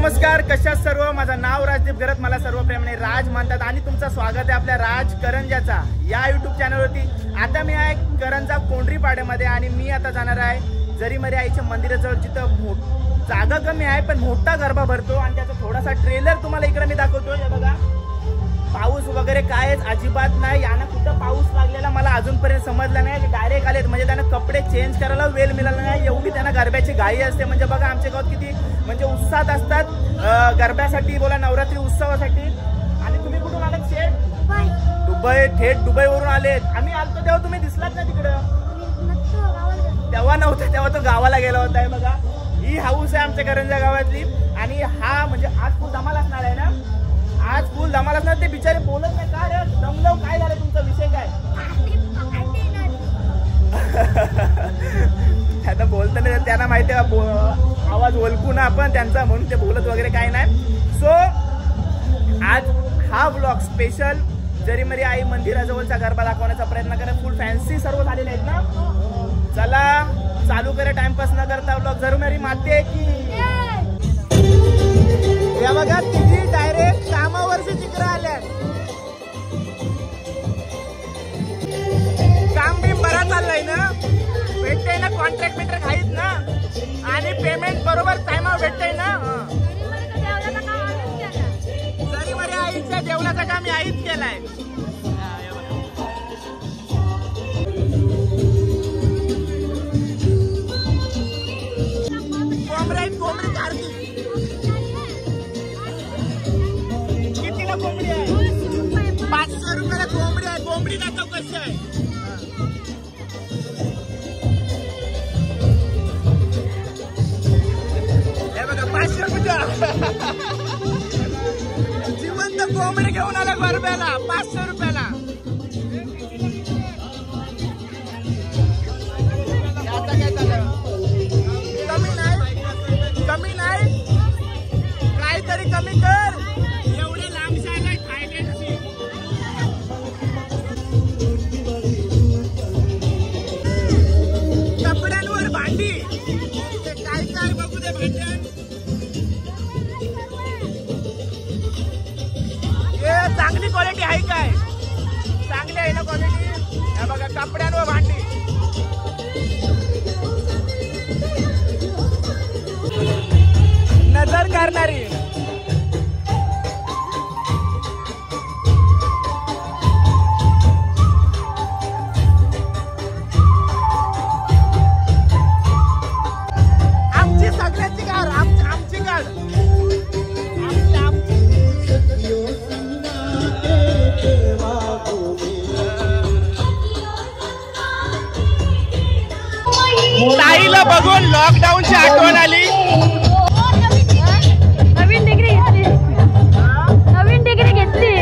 नमस्कार, कशा सर्व. माझं नाव राजदीप घरत, मला सर्व प्रेमाने राज म्हणतात आणि तुमचं स्वागत आहे आपल्या राज करंजाचा या यूट्यूब चॅनलवरती. आता मी आहे करंजा कोंढरी पाड्यामध्ये आणि मी आता जाणार आहे जरीमरी आईच्या मंदिराजवळ, जिथं जागा कमी आहे पण मोठा गरबा भरतो आणि त्याचा थोडासा ट्रेलर तुम्हाला इकडे मी दाखवतो. हे बघा, पाऊस वगैरे कायच अजिबात नाही. यांना कुठं पाऊस लागलेला मला अजूनपर्यंत समजला नाही. डायरेक्ट आलेत म्हणजे त्यांना कपडे चेंज करायला वेळ मिळाला नाही, एवढी त्यांना गरब्याची घाई असते. म्हणजे बघा आमच्या गावात किती म्हणजे उत्साहात असतात गरब्यासाठी, बोला नवरात्री उत्सवासाठी. आणि तुम्ही कुठून आलात शेठ? दुबई, थेट दुबईवरून आलेत. आम्ही आलतो तेव्हा तुम्ही दिसलात ना तिकडं? तेव्हा नव्हतं, तेव्हा तो गावाला गेला होता. आहे बघा, ही हाऊस आहे आमच्या करंजा गावातली. आणि हा म्हणजे आज फुल धमाल असणार आहे ना, आज फुल धमाल असणार. ते बिचारे बोलत नाही का रे? दमलो, काय झालं तुमचा विषय काय? आता बोलताना त्यांना माहिती आहे, आवाज ओळखू ना आपण त्यांचा, म्हणून ते बोलत वगैरे काय नाही. सो आज हा व्लॉग स्पेशल जरीमरी आई मंदिराजवळचा गरबा दाखवण्याचा प्रयत्न करा. फुल फॅन्सी सर्व झालेले आहेत ना. चला चालू करा, टाइमपास न करता व्लॉग. जरीमरी माते की या बघा, तिघी डायरेक्ट कामावरची चित्र आल्या. काम बिम बरा चाललंय ना, भेटतंय ना, कॉन्ट्रॅक्ट बिंट्रॅक्ट आहेत ना, आणि पेमेंट बरोबर टाइमावर भेटतंय ना. जरीमरी आईच्या जेवणाचं काम आईच केलाय. कोंबडी चारती कितीला कोंबडी आहे? 500 रुपयाला कोंबडी आहे. कोंबडी दाखव कशी आहे. हे बघा, 500 रुपया जिवंत कोंबडी घेऊन आला गरब्याला 500 रुपयाला. आता काय झालं? कमी नाही, काहीतरी कमी कर. एवढे लांब शाळा थायलंडची. कपड्यांवर भांडी, ते काय काय बघू दे भांड्यान. हे चांगली क्वालिटी आहे काय? चांगली आहे ना क्वालिटी? हे बघा, कपड्यांवर भांडी. नजर करणारी. आमची सगळ्यांची कार, आमची कार, ताईला बघून लॉकडाऊनची आठवण आली. नवीन डिग्री घेतली.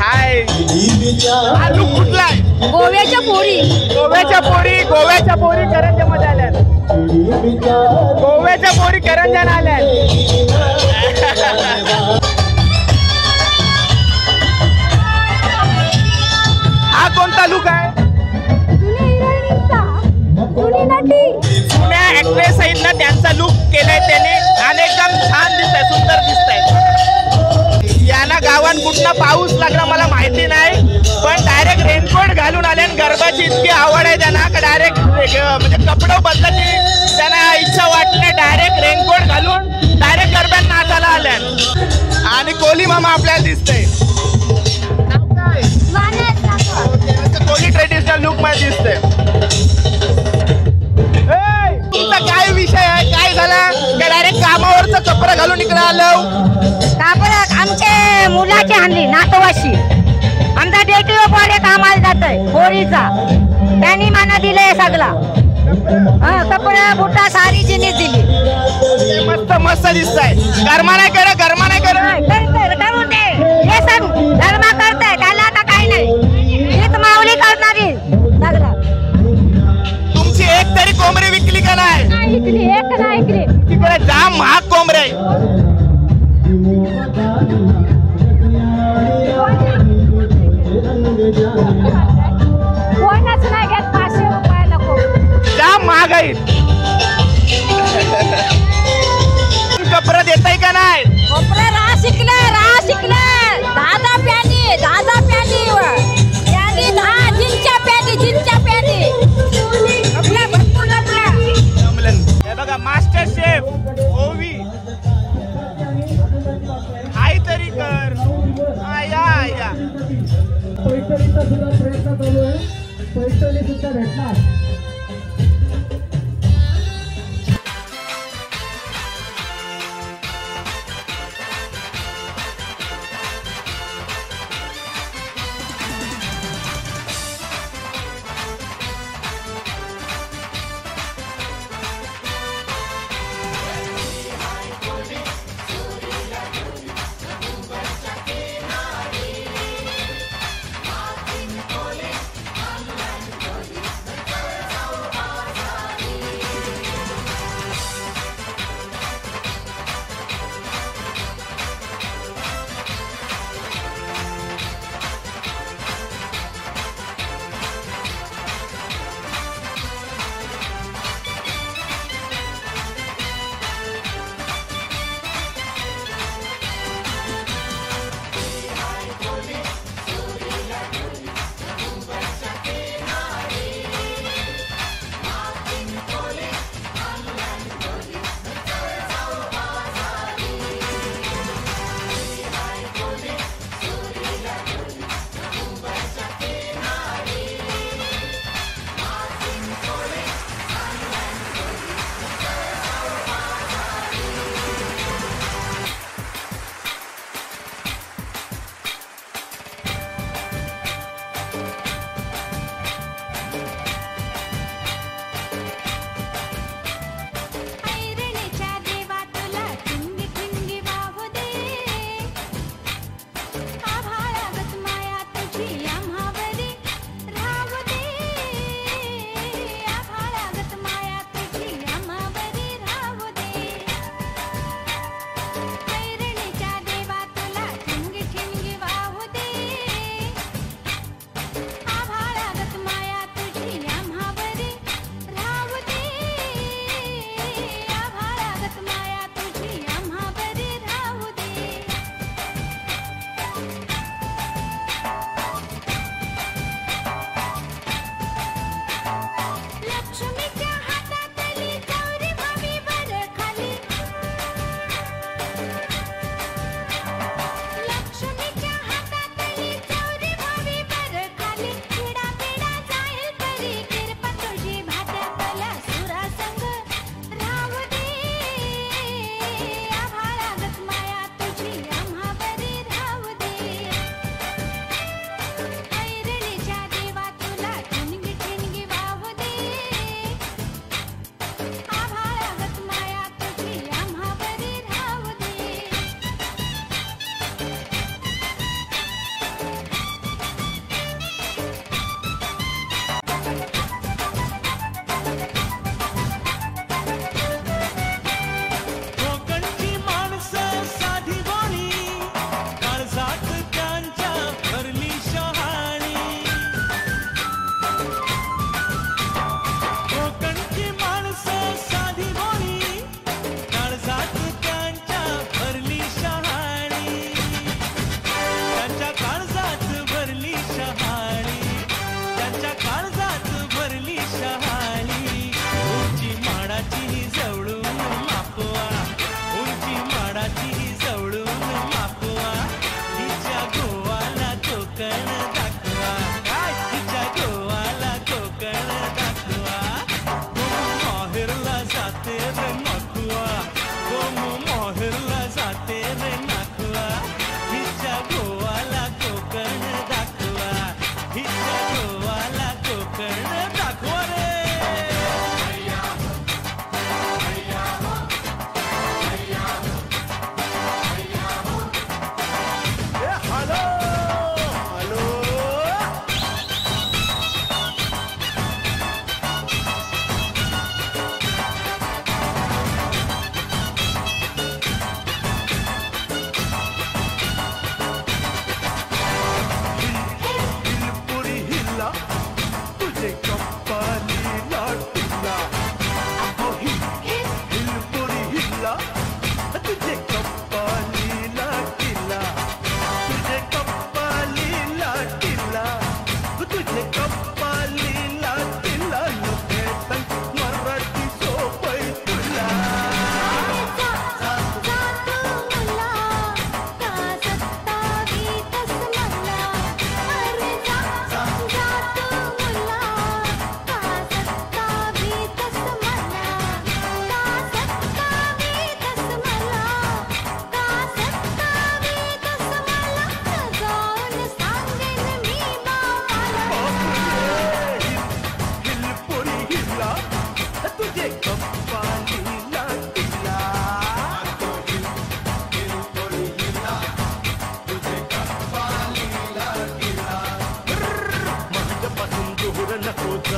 हाय, हा लुक कुठला आहे? गोव्याच्या पोरी. गोव्याच्या पोरी करंजामध्ये आल्या. गोव्याच्या पोरी करंजाला आल्या. हा कोणता लुक आहे? जुन्या ऍक्ट्रेस आहेत ना, त्यांचा लुक केलाय त्याने आणि एकदम छान दिसतंय, सुंदर दिसतंय. यांना गावात कुठला पाऊस लागला मला माहिती नाही, पण डायरेक्ट रेनकोट घालून आले. गरबाची इतकी आवड आहे त्यांना का डायरेक्ट म्हणजे कपडे बदलायची त्यांना इच्छा वाटली, डायरेक्ट रेनकोट घालून डायरेक्ट गरब्यात नाचायला आल्या. आणि कोली मामा आपल्याला दिसतंय. कोली ट्रेडिशनल लुक मध्ये दिसतंय. तुमचा काय विषय आहे? काय झाला का डायरेक्ट कामावरचं कपडे घालून इकडे आलो? कापड आमच्या मुलाची आणली नातवाशी. आमचा डेटिओ पाडे कामाला जातोय होळीचा, त्यांनी मला दिले सगळा. कपडा बुटा सारी जिनीस दिली. मस्त मस्त दिसताय. गरमा नाही करे, गरमा नाही करे. हे सण गरमा करताय, त्याला आता काही नाही. हीच माऊली करणारी सगळं. तुमची एक तरी कोंबडी विकली का नाही? इकली एक नाही इकली. तिकडे जाम महाग कोंबडे. कोणच नाही घेत 500 रुपयाला कोंबडी. महागाई कपडे देताय का नाही? कपडे राहा शिकले दादा प्यानी प्यानी 10 जिंच्या प्यानी आपल्या भरपूर आपल्या हे बघा मास्टर शेफ ओवी हाय तरी कर आया पैठणीचा सुद्धा प्रयत्न चालू आहे. पैठणी सुद्धा भेटणार.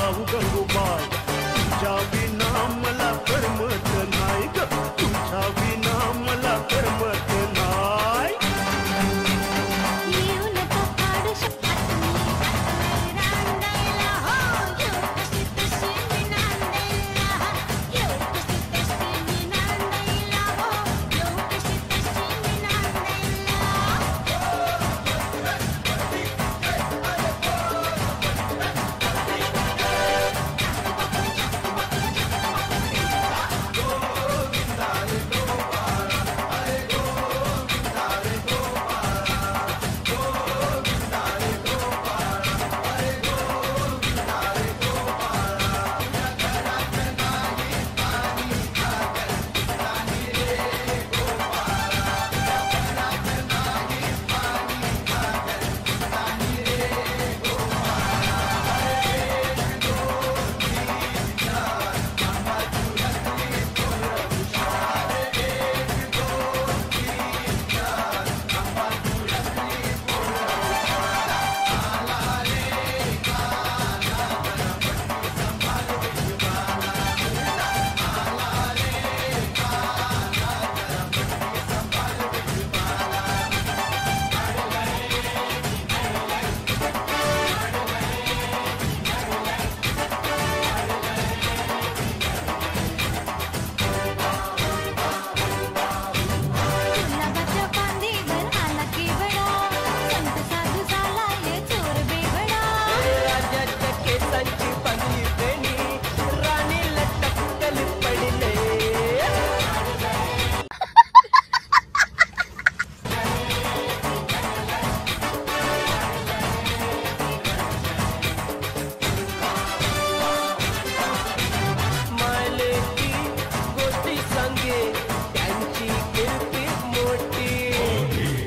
जाऊ गंगूबाई तुझ्या विना मला करमत नाही ग तुझ्या विना मला करमत नाही येऊ नका काढू शकत मी रांगायला हो येऊ कशी तशी मी नांदायला येऊ कशी तशी मी नांदायला हो येऊ कशी तशी मी नांदायला गुलाबाच्या फांदीवर आला केवडा संत साधू झाला ये चोर बेवडा राजाच्या केसांची पाणी पेणी राणीला टक्कल पडले माले की गोष्टी सांगे त्यांची कीर्ती मोठी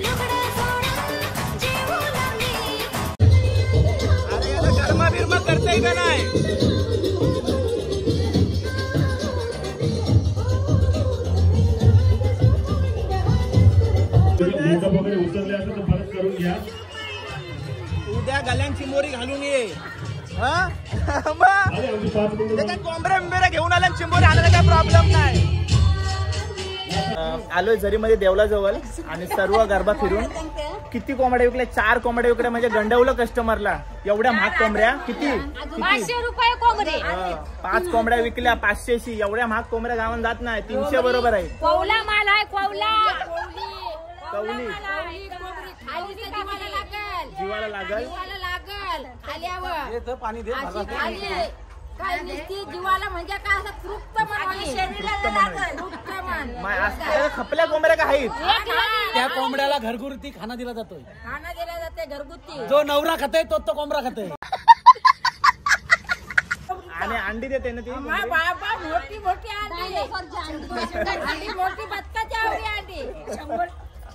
लुगडं सोडून जेवू लागली अरे याला गरमा बिरमा करताय का नाही? मेकअप वगैरे उचलले असेल तर परत करून घ्या. उद्या गल्यांची मोरी घालून ये हा मग अरे आमची 5 मिनिटं त्याच्यात कोंबड्या बिंबऱ्या घेऊन आल्या चिंबोरी आणायला काय प्रॉब्लेम नाही. आलोय झरीमध्ये देवलाजवळ आणि सर्व गरबा फिरून किती कोंबड्या विकल्या 4 कोंबड्या विकल्या म्हणजे गंडवलं कस्टमरला. एवढ्या महाग कोंबड्या किती 500 रुपये कोंबडे 5 कोंबड्या विकल्या 500शी. एवढ्या महाग कोंबड्या गावात जात नाही 300 बरोबर आहे. कौला माल आहे कौला कवली जीवाला लागल जीवाला म्हणजे काय असं तृप्त खपल्या कोंबड्या का आहेत? त्या कोंबड्याला घरगुती खाना दिला जातोय. खाना दिला जाते घरगुती. जो नवरा खाते तो कोंबडा खाते. आणि अंडी देते ना ती बाबा मोठी मोठी अंडी मोठी बत्ताची आवडी अंडी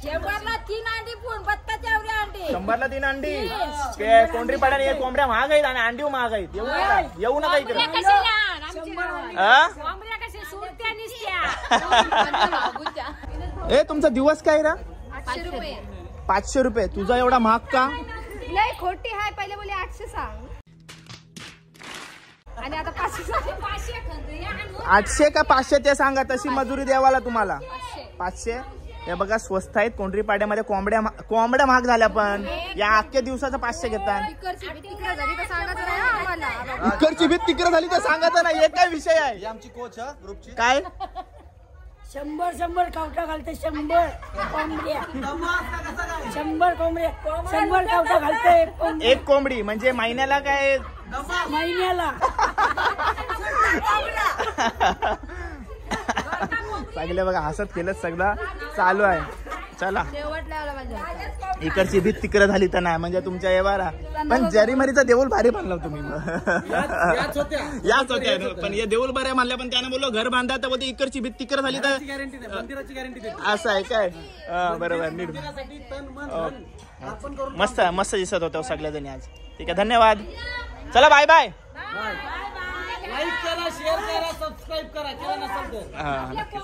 100ला 3 अंडी पण बत्ताची आवडी अंडी 100ला 3 अंडी. कोंडरी पाड्याने हे कोंबड्या महाग आहेत आणि अंडी महाग आहेत. येऊ नका इकडे. ए तुमचा दिवस काय रा? 500 रुपये. तुझा एवढा महाग का? लय खोटी हाय पहिले बोले 800 सांग आणि आता 500 800 का 500 ते सांगा. तशी मजुरी द्यावाला तुम्हाला 500. हे बघा स्वस्त आहेत. कोंडरी पाड्यामध्ये कोंबड्या महाग झाल्या पण या अख्ख्या दिवसाचा 500 घेतात. इकडची भीत तिकडे झाली तर सांगायचं नाही. हे काय विषय आहे? आमची कोच ग्रुपची काय 100 कावटा घालते 100 कोंबड्या 100 कोंबड्या 100 कावटा घालते एक कोंबडी म्हणजे महिन्याला काय? महिन्याला सगळे बघा हसत खेळत सगळं चालू आहे. चला इकडची भीत तिकडे झाली तर नाही म्हणजे तुमच्या येवारा. पण जरीमरीचा देऊळ भारी बांधला तुम्ही. याच होत्या पण या देऊळ बऱ्या बांधल्या पण त्याने बोललो घर बांधा तर बोलते इकडची भीत तिकडे झाली तर मंदिराची गॅरंटी असं आहे काय? बरोबर नीट मस्त मस्त दिसत होतं सगळ्या जणी आज. ठीक आहे धन्यवाद. चला बाय बाय. लाईक करा शेअर करा सबस्क्राईब करा केलं नसेल तर. हा नक्कीच.